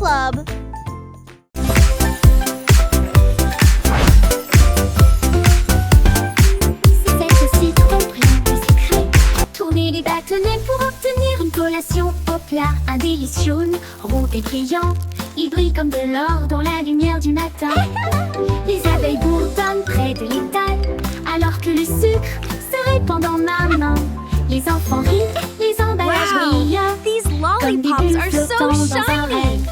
Club. C'est aussi trop plein de secrets. Tournez les bâtonnets pour obtenir une collation au plat. Un délicieux rond et brillant. Il brille comme de l'or dans la lumière du matin. Les abeilles bourdonnent près de l'étal, alors que le sucre se répand dans ma main. Les enfants rient, les emballages brillent. These Comme des lollipops bulles are so flottant dans un shiny. rêve.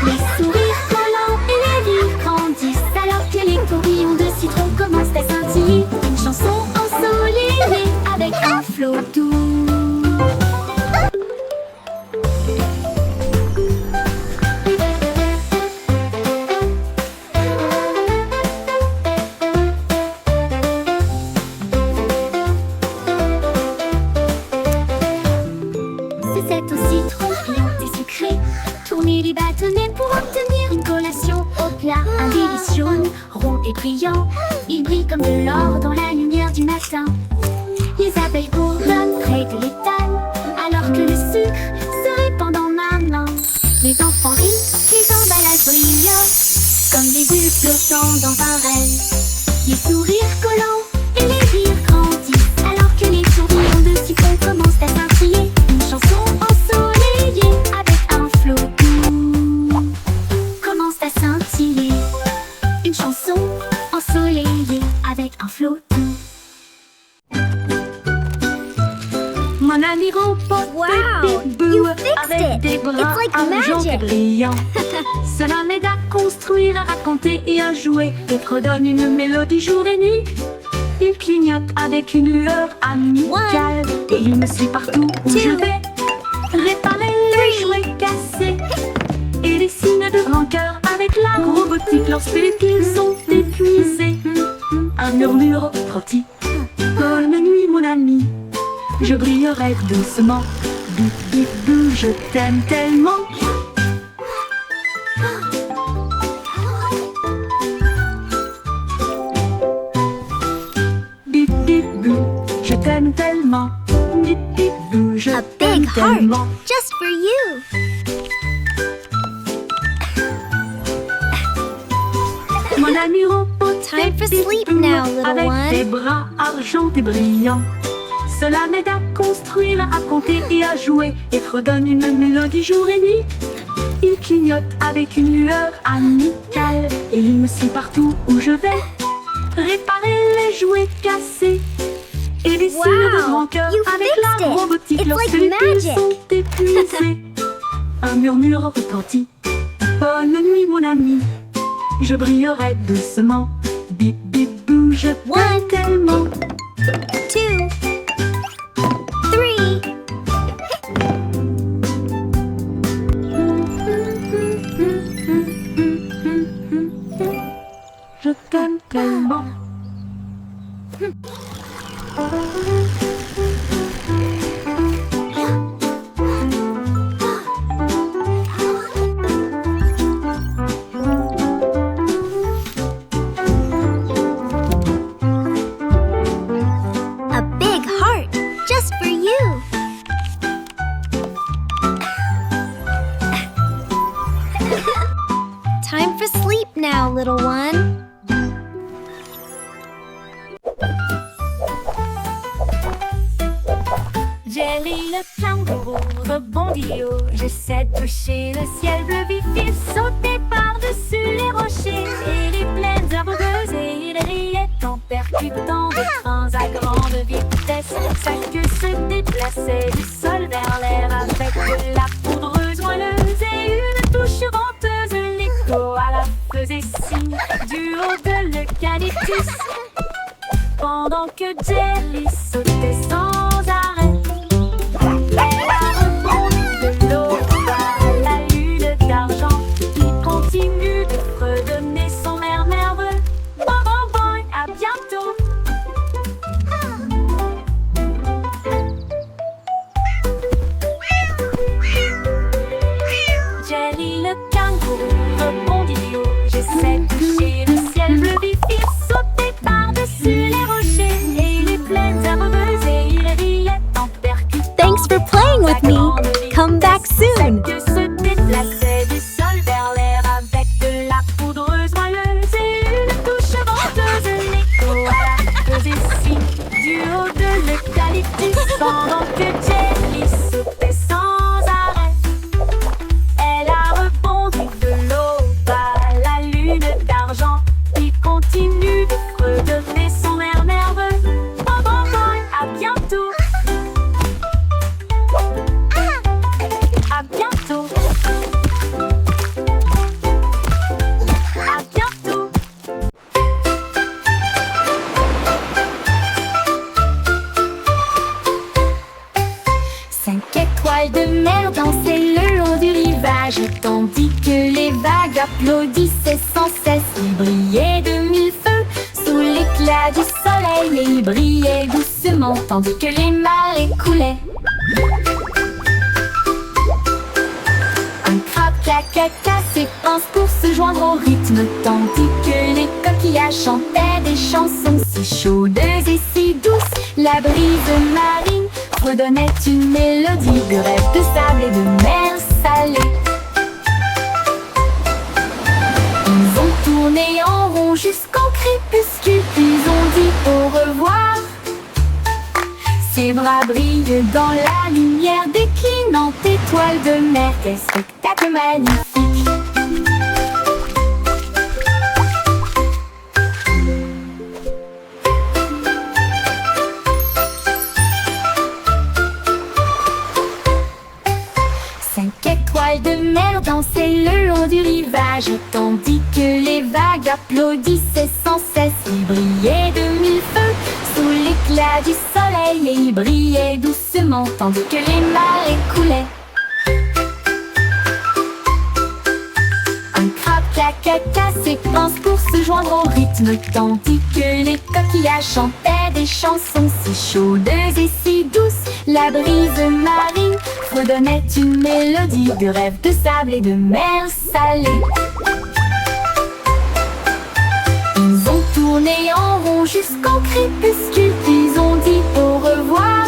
Les sourires collants et les rires grandissent, alors que les tourbillons de citron commencent à scintiller. Une chanson ensoleillée avec un flot doux. C'est aussi trop brillant et sucré. Tournez les bâtonnets pour obtenir une collation au plat. Un délicieux rond et brillant. Il brille comme de l'or dans la lumière du matin. Les abeilles bourdonnent près de l'étal, alors que le sucre se répand dans ma main. Les enfants rient, les emballages brillent, comme des bulles flottant dans un rêve. Les sourires collants et les rires grandissent, alors que les tourbillons de citron commencent à scintiller. Une chanson ensoleillée avec un flot doux commence à scintiller. Une chanson ensoleillée avec un flot doux. Mon ami robot Wow, Bip Boo, you fixed avec it. des bras It's like argent et magic. brillants. Cela m'aide à construire, à raconter et à jouer, et redonne une mélodie jour et nuit. Il clignote avec une lueur amicale, et il me suit partout où je vais. Réparer les jouets cassés et les signes de rancœur avec la robotique lorsque les piles sont épuisés. Un murmure rôti. Bonne nuit mon ami, je brillerai doucement. Bip bip bou, je t'aime tellement. Bip bip bou, je t'aime tellement. Bip bip bou, je A t'aime big heart, tellement. just for you. Mon ami robot, Time for Bip sleep Boo, now, little avec one. des bras argentés brillants. Cela m'aide à construire, à raconter et à jouer, et redonne une mélodie jour et nuit. Il clignote avec une lueur amicale, et il me suit partout où je vais. Réparer les jouets cassés et les signes de Wow, rancœur you avec fixed la it. robotique It's lorsque like les piles magic. sont épuisées. Un murmure retentit. Bonne nuit mon ami, je brillerai doucement. Bip bip bou, je t'aime One. tellement. 2, 3. Je t'aime tellement. A big heart, just for you. Time for sleep now, little one. Jelly le kangourou rebondit haut. J'essaie de toucher le ciel bleu vif. Il sautait par-dessus les rochers et les plaines herbeuses. Et il riait en percutant des trains à grande vitesse. Sa queue se déplaçait du sol vers l'air avec de la poudreuse moelleuse et une touche venteuse. L'écho à la faisait signe du haut de l'eucalyptus. Pendant que Jelly sautait sans arrêt, elle a rebondi de l'eau à la lune d'argent qui continue de fredonner son air nerveux. Bon, bon, bon, à bientôt. Jelly le kangourou rebondit de haut. J'essaie de toucher le ciel bleu vif. Il sautait par-dessus les rochers et les plaines herbeuses et il riait en percutant. Thanks for playing with me. Come back soon. Que se déplaçait du sol nuages, tandis que les vagues applaudissaient sans cesse. Il brillait de mille feux sous l'éclat du soleil, et il brillait doucement, tandis que les marées coulaient. Un crabe caca s'épanse pour se joindre au rythme, tandis que les coquillages chantaient des chansons si chaudes et si douces. La brise marine redonnait une mélodie de rêve de sable et de mer salée. Ils ont tourné en rond jusqu'au crépuscule, puis ont dit au revoir. Ses bras brillent dans la lumière déclinante étoile de mer. Quel spectacle magnifique! Cinq étoiles de mer dansaient le long du rivage, tandis que les vagues applaudissaient sans cesse. Il brillait de mille feux sous l'éclat du soleil, et il brillait doucement, tandis que les marées coulaient. Un crabe caca s'épanse pour se joindre au rythme, tandis que les coquillages chantaient des chansons si chaudes et si douces. La brise marine redonnait une mélodie de rêve de sable et de mer salée. Ils ont tourné en rond jusqu'au crépuscule, puis ont dit au revoir.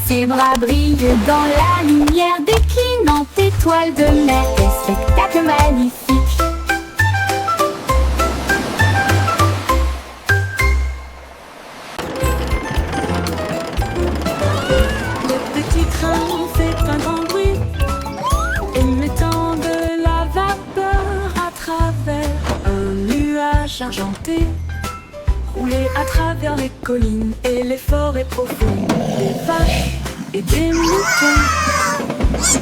Ses bras brillent dans la lumière déclinante étoile de mer. Quel spectacle magnifique! Le petit train fait un grand bruit, émettant de la vapeur à travers un nuage argenté. Rouler à travers les collines et les forêts profondes. Des vaches et des moutons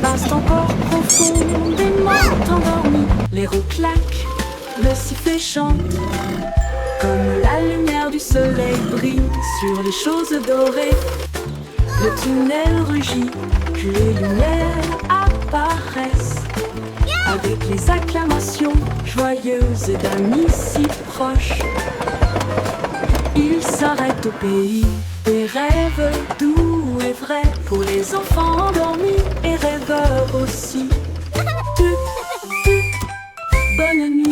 passent encore profondément endormis. Les roues claquent, le sifflet chante, comme la lumière du soleil brille sur les choses dorées. Le tunnel rugit, puis les lumières apparaissent, avec les acclamations joyeuses d'amis si proches. Il s'arrête au pays des rêves doux et vrais, pour les enfants endormis et rêveurs aussi. Bonne nuit.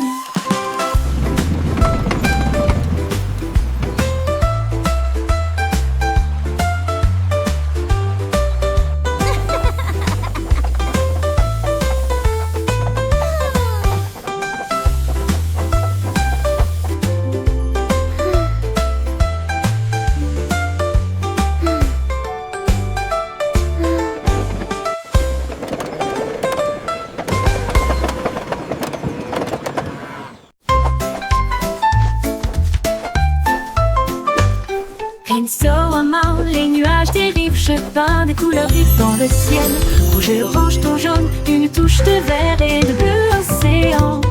Les nuages dérivent, je peins des couleurs vives dans le ciel. Rouge et orange, ton jaune, une touche de vert et de bleu océan.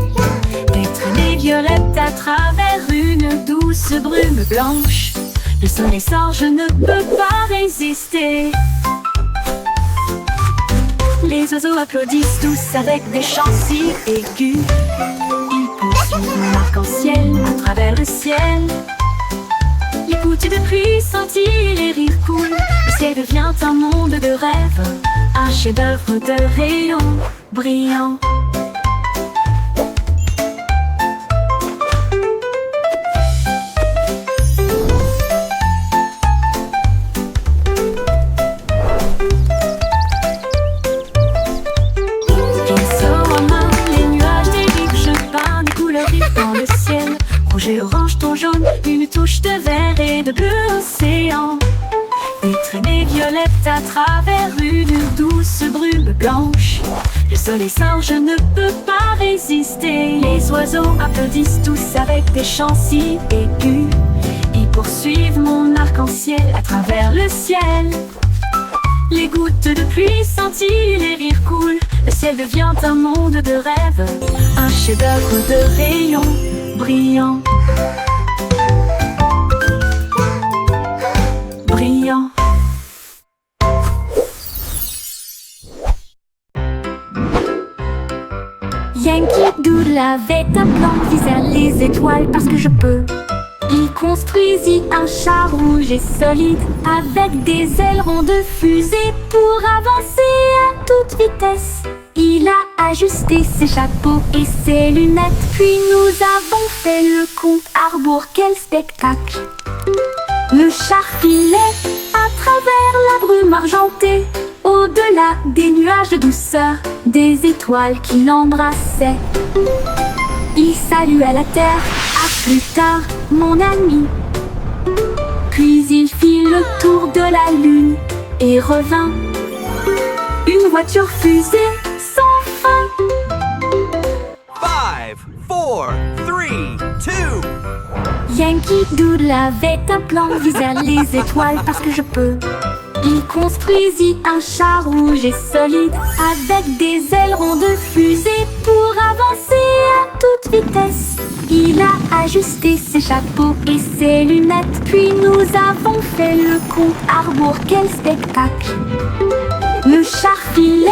Des traînées violettes à travers une douce brume blanche. Le soleil sort, je ne peux pas résister. Les oiseaux applaudissent tous avec des chants si aigus. Ils poursuivent mon arc-en-ciel à travers le ciel. Les gouttes de pluie scintillent, les rires coulent. Le ciel devient un monde de rêve, un chef-d'œuvre de rayons brillants. Pinceau en main, les nuages dérivent, je peins des couleurs vives dans le ciel. Rouge et orange, ton jaune, une touche de vert et de bleu océan. Des traînées violettes à travers une douce brume blanche. Le soleil sort, je ne peux pas résister. Les oiseaux applaudissent tous avec des chants si aigus. Ils poursuivent mon arc-en-ciel à travers le ciel. Les gouttes de pluie scintillent, les rires coulent. Le ciel devient un monde de rêve, un chef-d'œuvre de rayons brillants. Brillant. Yankee Doodle avait un plan, visait les étoiles parce que je peux. Il construisit un char rouge et solide avec des ailerons de fusée pour avancer à toute vitesse. Il a ajusté ses chapeaux et ses lunettes, puis nous avons fait le compte à rebours. Quel spectacle! Le char filait à travers la brume argentée, au-delà des nuages de douceur, des étoiles qui l'embrassaient. Il saluait la terre, à plus tard, mon ami. Puis il fit le tour de la lune et revint. Une voiture fusée sans fin. 5, 4, 3, 2. Yankee Doodle avait un plan, visait les étoiles parce que je peux. Il construisit un char rouge et solide avec des ailerons de fusée pour avancer à toute vitesse. Il a ajusté ses chapeaux et ses lunettes, puis nous avons fait le compte à rebours. Quel spectacle! Le char filait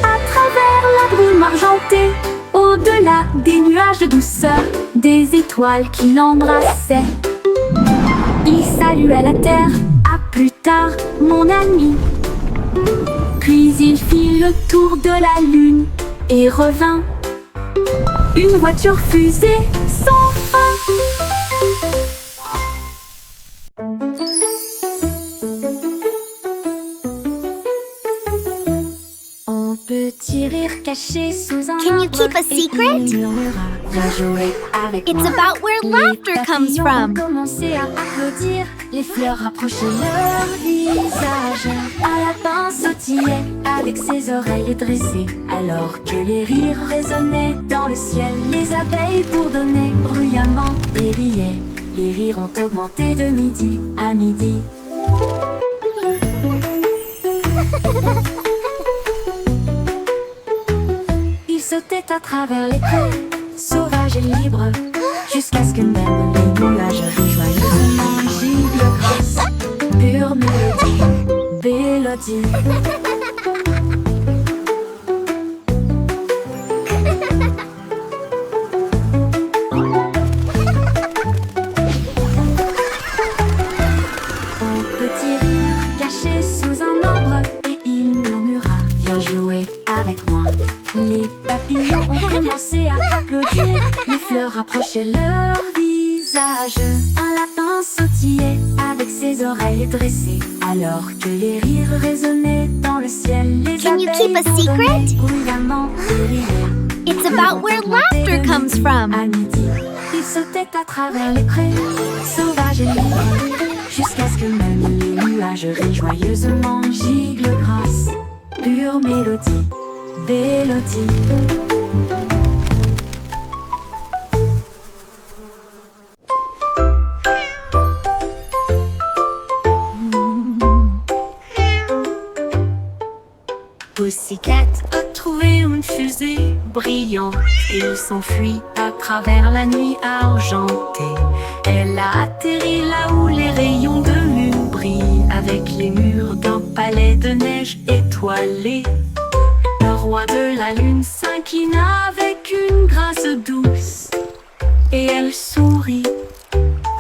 à travers la brume argentée, au-delà des nuages de douceur, des étoiles qui l'embrassaient. Il saluait la terre, à plus tard, mon ami. Puis il fit le tour de la lune et revint. Une voiture fusée sans fin. Un petit rire caché sous un Can you arbre keep a et secret? il murmura, viens jouer avec It's moi. about where Les laughter comes papillons from. ont commencé à applaudir, les fleurs rapprochaient leur visage. Un lapin sautillait avec ses oreilles dressées, alors que les rires résonnaient dans le ciel. Les abeilles bourdonnaient bruyamment et riaient. Les rires ont augmenté de midi à midi. Il sautait à travers les prés, sauvage et libre, jusqu'à ce que même les nuages joyeusement gibent grâce. Pure mélodie, mélodie. Un petit rire caché sous un arbre et il murmura, viens jouer avec moi. Les papillons ont commencé à applaudir, les fleurs rapprochaient leur visage. Un lapin sautillait avec ses oreilles dressées, alors que les rires résonnaient dans le ciel. Les Can you abeilles keep a secret? bourdonnaient bruyamment et riaient. It's about where laughter comes from. À midi, il sautait à travers les prés, sauvage et libre, jusqu'à ce que même les nuages rient joyeusement giclent grâce. Pure mélodie, mélodie. Pussycat a trouvé une fusée brillante et il s'enfuit à travers la nuit argentée. Elle a atterri là où les rayons de lune brillent avec les murs d'un palais de neige étoilé. Le roi de la lune s'inclina avec une grâce douce et elle sourit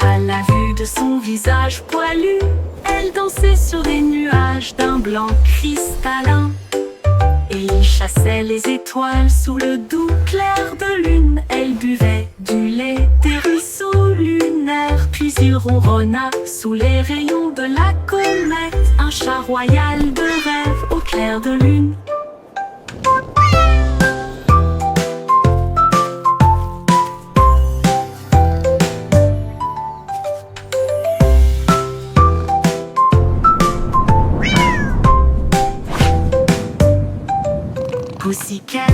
à la vue de son visage poilu. Elle dansait sur les nuages d'un blanc cristallin. Et il chassait les étoiles sous le doux clair de lune. Elle buvait du lait des ruisseaux lunaires. Puis il ronronna sous les rayons de la comète. Un chat royal de rêve au clair de lune. Pussycat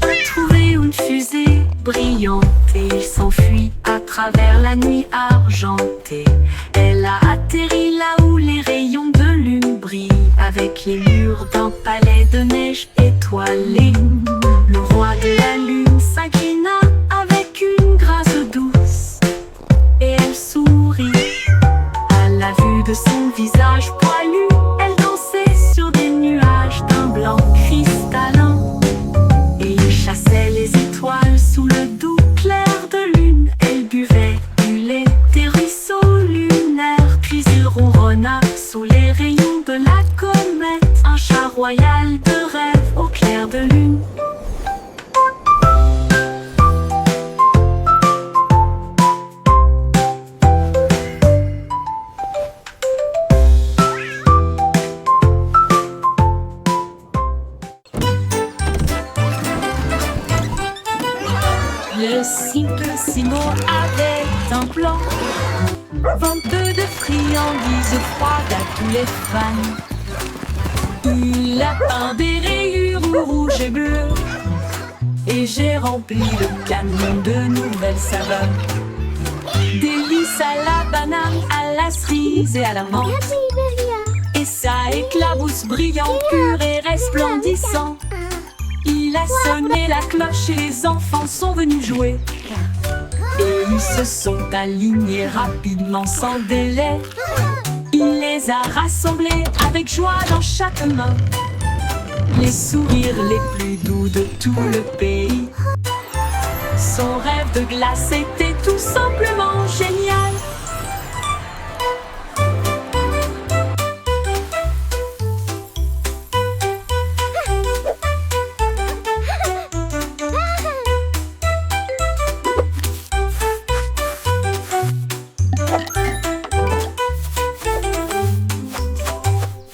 a trouvé une fusée brillante et il s'enfuit à travers la nuit argentée. Elle a atterri là où les rayons de lune brillent avec les murs d'un palais de neige étoilé. Le roi de la lune s'inclina avec une grâce douce et elle sourit à la vue de son visage poilu. Elle dansait sur des nuages d'un blanc cristallin. Et il chassait les étoiles royale de rêve au clair de lune. Le cycle Simon avait un plan, vente de friandises froides à tous les fans. Il a peint des rayures rouges et bleues, et j'ai rempli le camion de nouvelles saveurs. Délices à la banane, à la cerise et à la menthe. Et ça éclabousse brillant, pur et resplendissant. Il a sonné la cloche et les enfants sont venus jouer. Et ils se sont alignés rapidement sans délai. Il les a rassemblés avec joie dans chaque main. Les sourires les plus doux de tout le pays. Son rêve de glace était tout simplement génial.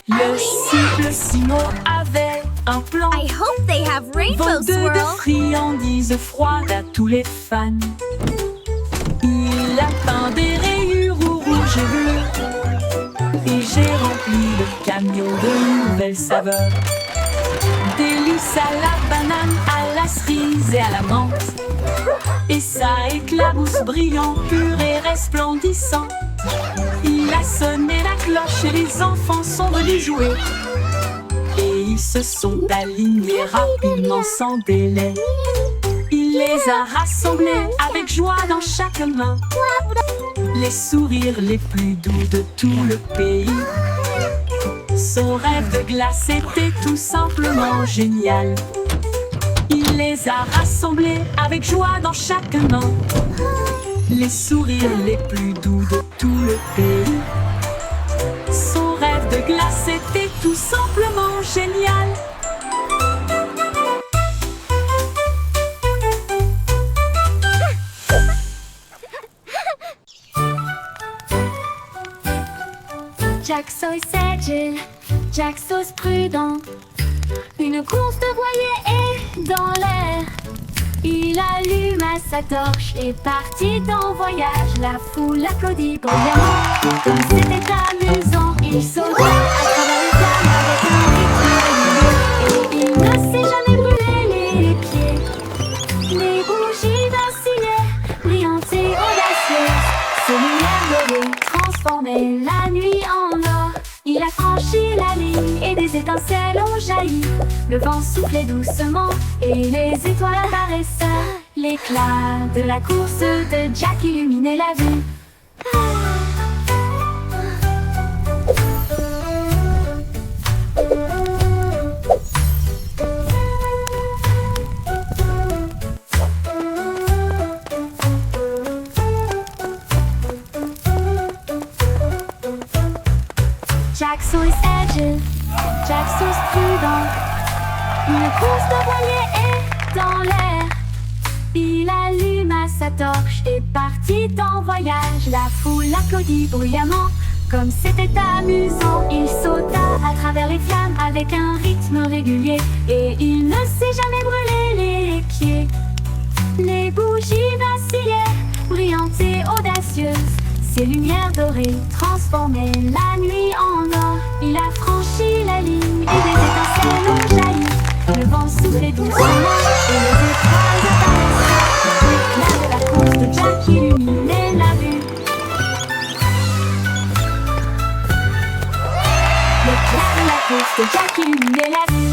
Le cycle Simon avait un plan. I hope they have rainbow Vente de swirl. friandises froides à tous les fans. Il a peint des rayures rouges et bleues. Et j'ai rempli le camion de nouvelles saveurs. Délices à la banane, à la cerise et à la menthe. Et ça éclabousse brillant, pur et resplendissant. Il a sonné la cloche et les enfants sont venus jouer. Et ils se sont alignés rapidement sans délai. Il les a rassemblés avec joie dans chaque main. Les sourires les plus doux de tout le pays. Son rêve de glace était tout simplement génial. Il les a rassemblés avec joie dans chaque main. Les sourires les plus doux de tout le pays. Son rêve de glace était tout simplement génial. Jack Sauce agile, Jack Sauce prudent. Une course de voilier est dans l'air. Il alluma sa torche et partit en voyage. La foule applaudit bruyamment. Comme c'était amusant, il sauta à travers les flammes avec un rythme régulier. Et il ne s'est jamais brûlé les pieds. Les bougies vacillaient, brillantes et audacieuses. Ses lumières dorées transformaient la nuit en or. Il a franchi la ligne et des étincelles ont jailli. Le vent soufflait doucement et les étoiles apparaissaient. L'éclat de la course de Jack illuminait la vue. Jack Sauce agile, Jack Sauce prudent. Une course de voilier est dans l'air. Il alluma sa torche et partit en voyage. La foule applaudit bruyamment. Comme c'était amusant, il sauta à travers les flammes avec un rythme régulier. Et il ne s'est jamais brûlé les pieds. Les bougies vacillaient, brillantes et audacieuses. Ses lumières dorées transformaient la nuit en or. Il a franchi la ligne et des étincelles ont jailli. Le vent soufflait doucement et les étoiles apparaissaient. L'éclat de la course de Jack illuminait la vue. L'éclat de la course de Jack illuminait la vue.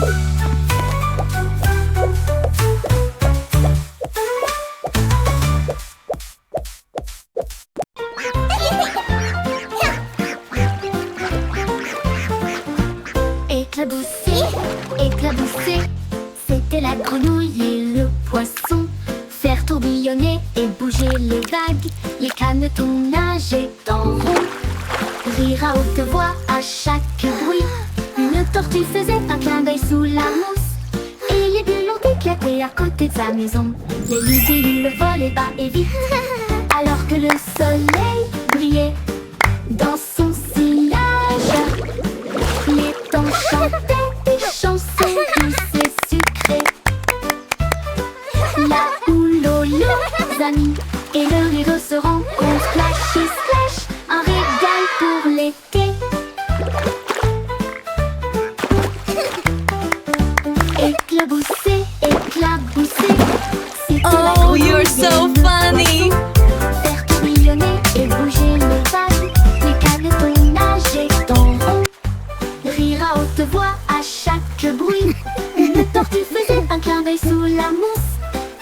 Éclaboussé, éclaboussé, c'était la grenouille et le poisson. Faire tourbillonner et bouger les vagues, les canetons nageaient en rond. Rire à haute voix à chaque bruit, une Une tortue faisait un clin d'œil sous la mousse, et les bulles ont éclaté à côté de sa maison. Les libellules volaient bas et vite, alors que le soleil brillait dans son sillage. Les temps chantaient des chansons douces et sucrées. La houle aux leurs amis et le rideau se rencontrent. Splash et splash, un régal pour l'été. Éclaboussé, éclaboussé, c'était la Oh, grenouille you're et so le funny. poisson. Faire tourbillonner et bouger les vagues, les canetons nageaient en rond. Rire à haute voix à chaque bruit. Une tortue faisait un clin d'œil sous la mousse,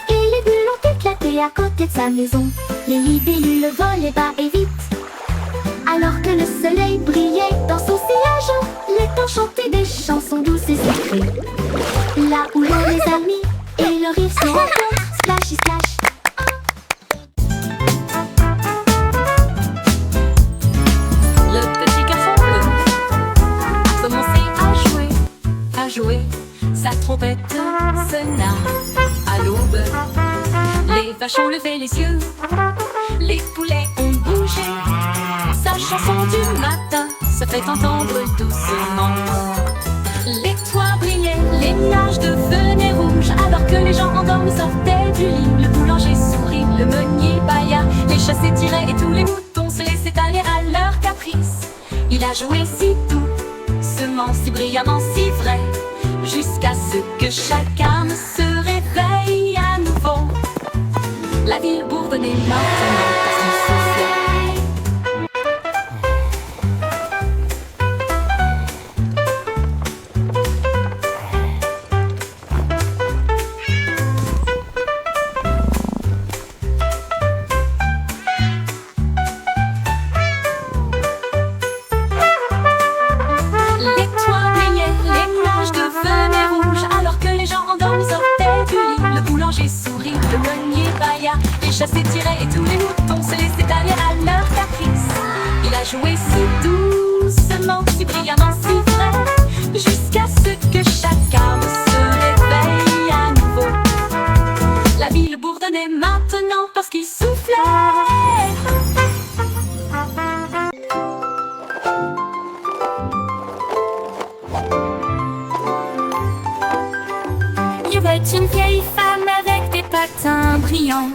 et les bulles ont éclaté à côté de sa maison. Les libellules volaient bas et vite, alors que le soleil brillait dans son sillage. Les temps chantaient des chansons douces et sucrées. Là où l'on les amis et le rire se rencontrent. Splash et splash. Le petit garçon bleu a commencé à jouer. Sa trompette sonna à l'aube. Les vaches ont levé les yeux, les poulets ont bougé. Sa chanson du matin se fait entendre doucement. Les toits brillaient, les nuages devenaient rouges, alors que les gens endormis sortaient du lit. Le boulanger sourit, le meunier bâilla, les chats s'étiraient et tous les moutons se laissaient aller à leur caprice. Il a joué si doucement, si brillamment, si vrai, jusqu'à ce que chacun se réveille à nouveau. La ville bourdonnait maintenant parce qu'il soufflait. Les toits brillaient, les nuages devenaient rouges, alors que les gens endormis sortaient du lit. Le boulanger sourit, le meunier bâilla, les chats s'étiraient et tous les moutons se laissaient aller à leur caprice. Il a joué si doucement, si brillamment, si vrai, jusqu'à ce que chacun se réveille à nouveau. La ville bourdonnait maintenant parce qu'il soufflait. Il y avait une vieille femme avec des patins brillants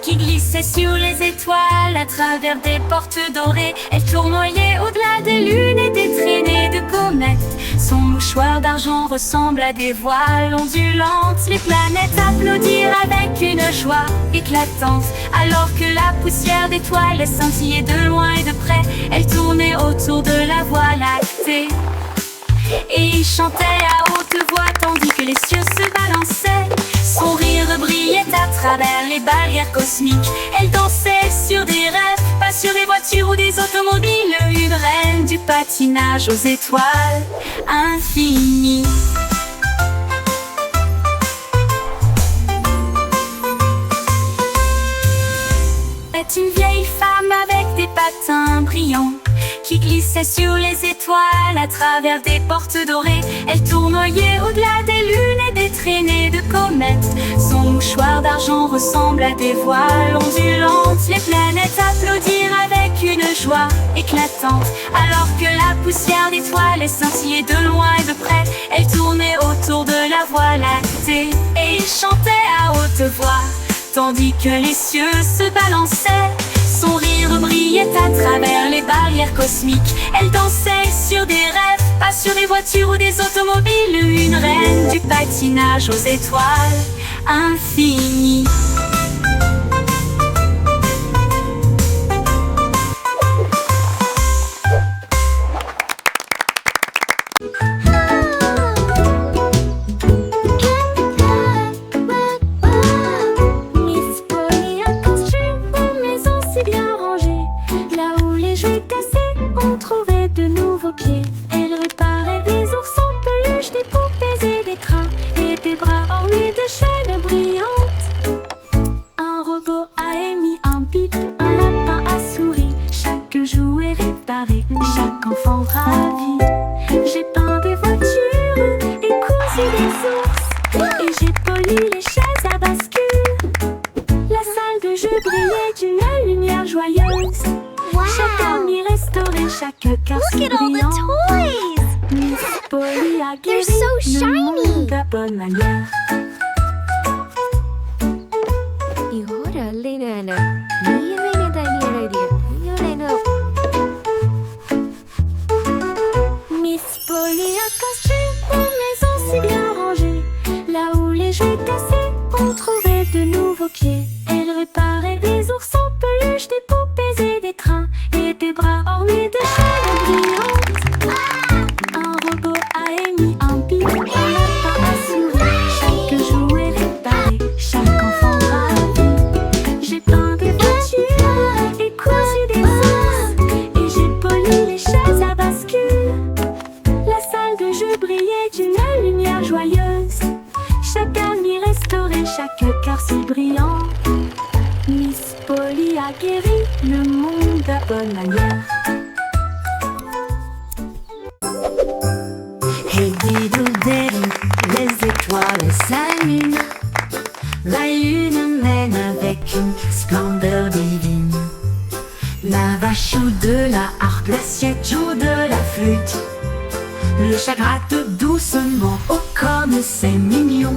qui glissait sur les étoiles à travers des portes dorées. Elle tournoyait au-delà des lunes et des traînées de comètes. Son mouchoir d'argent ressemble à des voiles ondulantes. Les planètes applaudirent avec une joie éclatante, alors que la poussière d'étoiles scintillait de loin et de près. Elle tournait autour de la Voie lactée et il chantait à haute voix tandis que les cieux se balançaient. Son rire brillait à travers les barrières cosmiques. Elle dansait sur des rêves, pas sur des voitures ou des automobiles. Une reine du patinage aux étoiles infinies. C'est une vieille femme avec des patins brillants qui glissait sur les étoiles à travers des portes dorées. Elle tournoyait au-delà des lunes et des traînées de comètes. Son mouchoir d'argent ressemble à des voiles ondulantes. Les planètes applaudirent avec une joie éclatante, alors que la poussière d'étoiles scintillait de loin et de près. Elle tournait autour de la Voie lactée et il chantait à haute voix tandis que les cieux se balançaient. Son rire brillait à travers les barrières cosmiques. Elle dansait sur des rêves, pas sur des voitures ou des automobiles. Une reine du patinage aux étoiles infinies. Miss Polly a construit une maison si bien rangée. Là où les jouets cassés ont trouvé de nouveaux pieds. Elle réparait des oursons peluches, des poupées et des crins, et des bras ornés de chaînes brillantes. Un robot a émis un bip, un lapin a souri. Chaque jouet réparé, chaque enfant ravi. J'ai peint des voitures aussi des ours. Et j'ai poli les chaises à bascule. La salle de jeu brillait d'une lumière joyeuse. Wow. Chaque ami restaurait chaque cœur si Look at all brillant. the toys. Miss Polly a guéri so le shiny. monde de bonne manière. 이거를 알리는 미미니 다니엘이야. 이거는 Miss Polly a caché une maison si bien rangée. Là où les jouets cassés, on trouvait de nouveaux pieds. Elle réparait des ours en peluche, des poupées et des trains, et des bras ornés de chaînes brillantes. Un robot a émis un bip, un lapin a souri. Chaque jouet réparé, chaque enfant ravi. J'ai peint des voitures et cousu des ours, et j'ai poli les chaises à bascule. La salle de jeu brillait d'une lumière joyeuse. Chaque ami restaurait chaque cœur si brillant. Miss Polly a guéri le monde de bonne manière. Hey diddle-daddle, les étoiles s'allument. La lune mène avec une splendeur divine. La vache joue de la harpe, l'assiette joue de la flûte. Le chat gratte doucement, oh comme c'est mignon.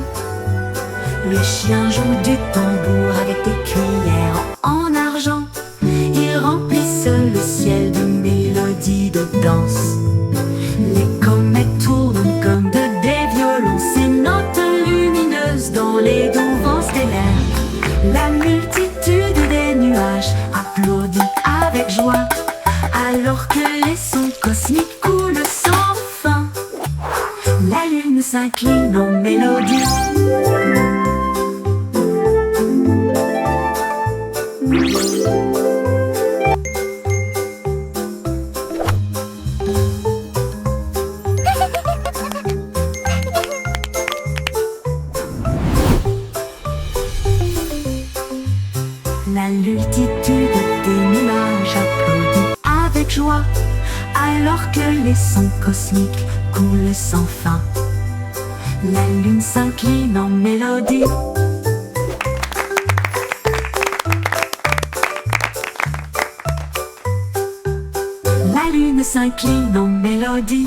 Le chien joue du tambour avec des cuillères en argent. Ils remplissent le ciel de mélodies de danse. Les comètes tournent comme des violons, ces notes lumineuses dans les doux vents stellaires. La multitude des nuages applaudit avec joie, alors que les sons cosmiques coulent sans fin. La lune s'incline en mélodie. La multitude des nuages applaudit avec joie, alors que les sons cosmiques coulent sans fin. La lune s'incline en mélodie. La lune s'incline en mélodie.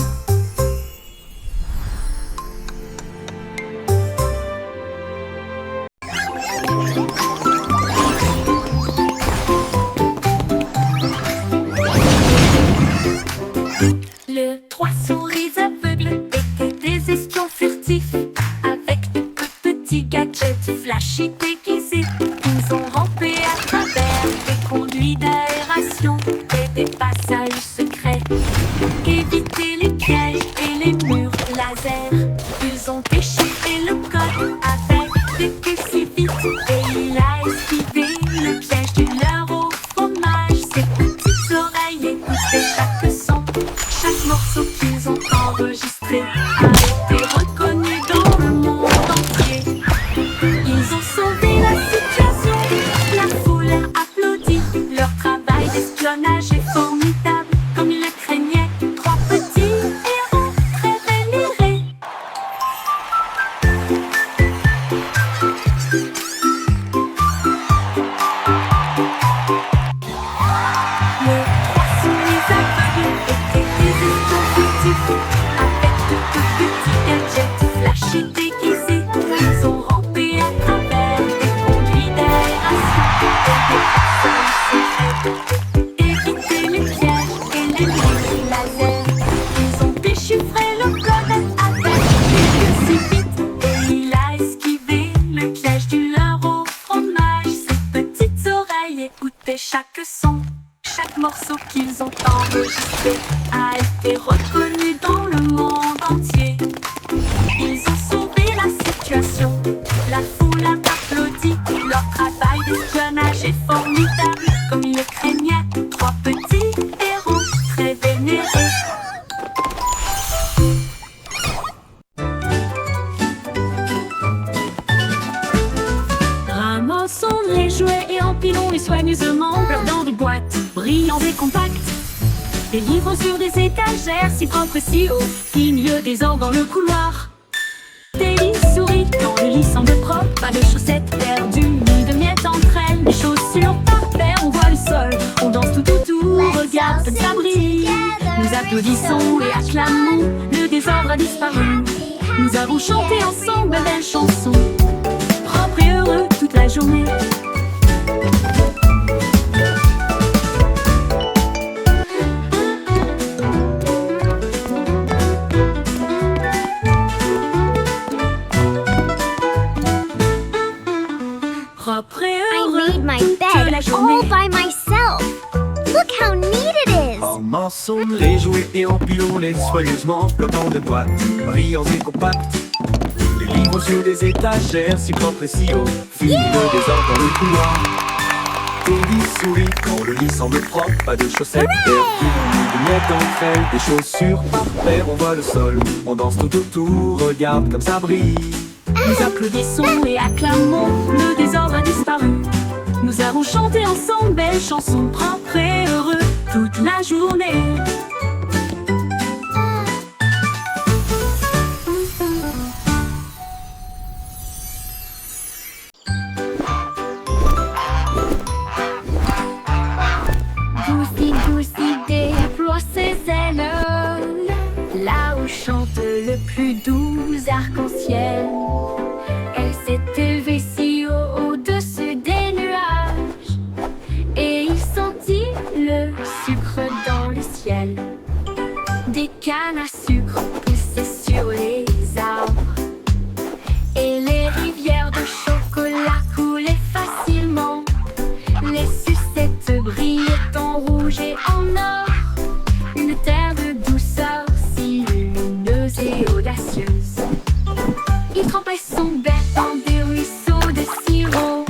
Le trois souris aveugles étaient des espions furtifs, avec de petits gadgets flashy déguisés. Ils ont rampé à travers des conduits d'aération et des passages secrets, évité les pièges et les murs laser. Ils ont déchiré le code avec des queues si vite, et il a esquivé le piège du leurre au fromage. Ses petites oreilles écoutaient chaque son. Chaque morceau qu'ils ont enregistré a été reconnu dans le monde entier. Ils ont sauvé la situation, la foule a applaudi. Leur travail d'espionnage est formidable, comme ils le craignaient. Trois petits héros très vénérés. Les trois souris aveugles étaient des espions furtifs, avec de petits gadgets flashy déguisés. Ils ont rampé à travers des conduits d'aération et des passages secrets, évité les pièges et les murs laser. Ils ont déchiffré le code avec des queues si vite, et il a esquivé le piège du leurre au fromage. Ses petites oreilles écoutaient chaque son. Chaque morceau qu'ils ont enregistré a été reconnu dans le monde entier. Ils ont sauvé la situation, la foule a applaudi. Leur travail d'espionnage est formidable, comme ils le craignaient. Trois petits héros très vénérés. Ramassons les jouets et empilons-les soigneusement dans des boîtes brillants et compactes. Des livres sur des étagères si propres si hauts, qu'il y ait des ordres dans le couloir. Pas de chaussettes perdues, ni de miettes entre elles. Les chaussures par paire, on voit le sol. On danse tout autour, regarde comme ça brille. Nous applaudissons et acclamons, le désordre a disparu. Nous avons chanté ensemble de belles chansons, propres et heureux toute la journée. Propre et I heureux made my toute bed la all journée. by myself. Look how neat it is. En ensemble, les jouets et empilons-les soigneusement, flottant de boîtes, brillants et compacts. Les livres sur des étagères, si propres et si hauts, fument le désordre dans le couloir. Teddy sourit quand le lit semble propre, pas de chaussettes perdues, ni de miettes entre elles. Des chaussures par paire, on voit le sol, on danse tout autour, regarde comme ça brille. Nous applaudissons et acclamons, le désordre a disparu. Nous avons chanté ensemble belles chansons, propres et heureux toute la journée. Goosey, Goosey déploie ses ailes là où chante le plus doux arc-en-ciel. Elle s'est élevée si haut au-dessus des nuages et il sentit le sucre dans le ciel. Des cannes à sucre poussaient sur les arbres et les rivières de chocolat coulaient facilement. Les sucettes brillaient en rouge et en or, une terre de douceur si lumineuse et audacieuse. Il trempait son bec dans des ruisseaux de sirop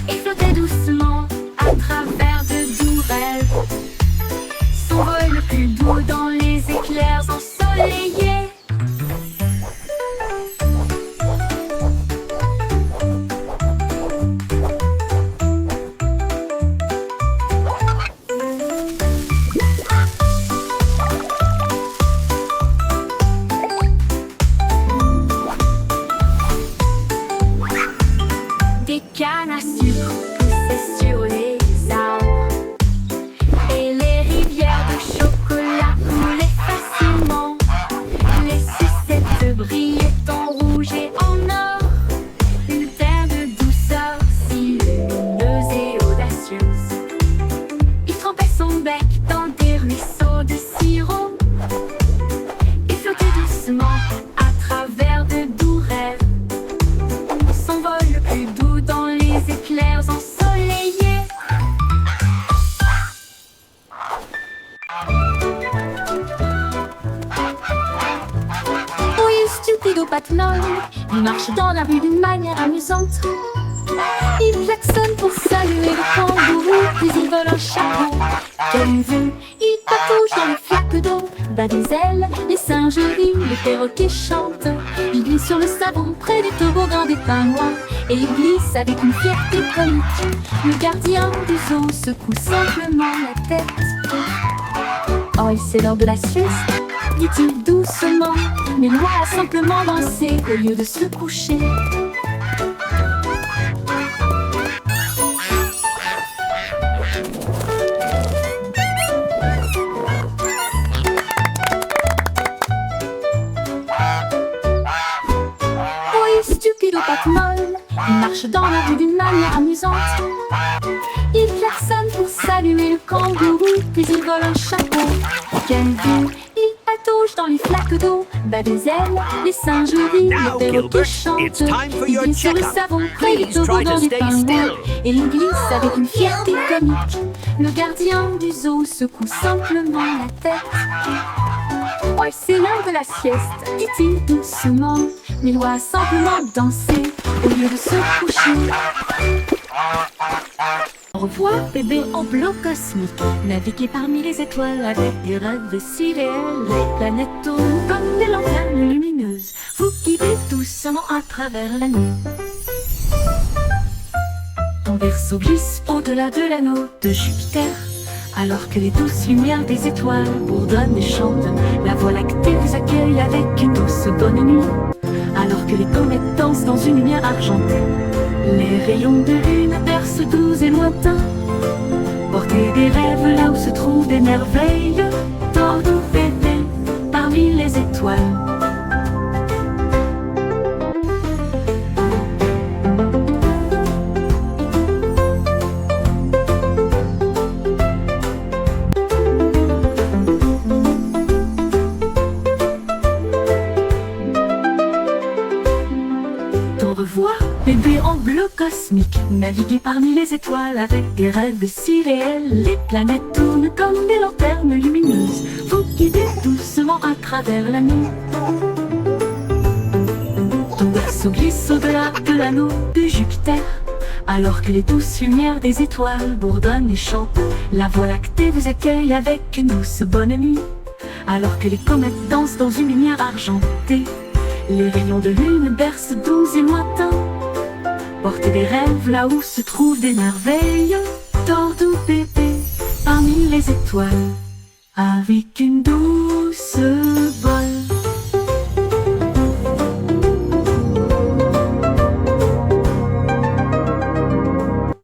et flottait doucement à travers de doux rêves. Son vol le plus doux dans les éclairs ensoleillés. Des cannes à sucre poussaient sur les arbres et les rivières de chocolat coulaient facilement. Les sucettes brillaient en rouge et en or, une terre de douceur si lumineuse et audacieuse. Il trempait son bec dans des ruisseaux de sirop et flottait doucement à travers de doux rêves. Son vol le plus doux dans les éclairs ensoleillés. Oui, stupido Patnol, il marche dans la rue d'une manière amusante. Il klaxonne pour saluer le kangourou, puis il vole un chapeau. Quelle vue, il patouche dans les flaques d'eau, bat des ailes, les singes rient, les perroquets chantent. Il glisse sur le savon près du toboggan des pingouins et il glisse avec une fierté comique. Le gardien du zoo secoue simplement la tête. Oh, et c'est l'heure de la sieste, dit-il doucement, mais Loi a simplement dansé au lieu de se coucher. Stupido Patmol, il marche dans la rue d'une manière amusante. Il klaxonne pour saluer le kangourou, puis il vole un chapeau. Quelle vue, il patouche dans les flaques d'eau, bat des ailes, les singes rient, Now, les perroquets Gilbert, chantent. it's time for Il your glisse sur le checkup. savon près du Please try toboggan to des stay pingouins still. et il glisse avec une fierté comique. Le gardien du zoo secoue simplement la tête. Ouais, c'est l'heure de la sieste, dit-il doucement, mais Loi a simplement dansé au lieu de se coucher. Au revoir, bébé en bleu cosmique. Naviguez parmi les étoiles avec des rêves si réels. Les planètes tournent comme des lanternes lumineuses. Vous guidez doucement à travers la nuit. Ton vaisseau glisse au-delà de l'anneau de Jupiter. Alors que les douces lumières des étoiles bourdonnent et chantent, la Voie lactée vous accueille avec une douce bonne nuit. alors que les comètes dansent dans une lumière argentée. Les rayons de lune bercent doux et lointains. Portez des rêves là où se trouvent des merveilles. Tordou bébé parmi les étoiles. Au revoir, bébé en bleu cosmique. Naviguez parmi les étoiles avec des rêves si réels. Les planètes tournent comme des lanternes lumineuses. Vous guidez doucement à travers la nuit. Ton berceau glisse au-delà de l'anneau de Jupiter, alors que les douces lumières des étoiles bourdonnent et chantent. La Voie lactée vous accueille avec une douce bonne nuit, alors que les comètes dansent dans une lumière argentée. Les rayons de lune bercent doux et lointains. Portez des rêves là où se trouvent des merveilles. Tordou bébé parmi les étoiles, avec une douce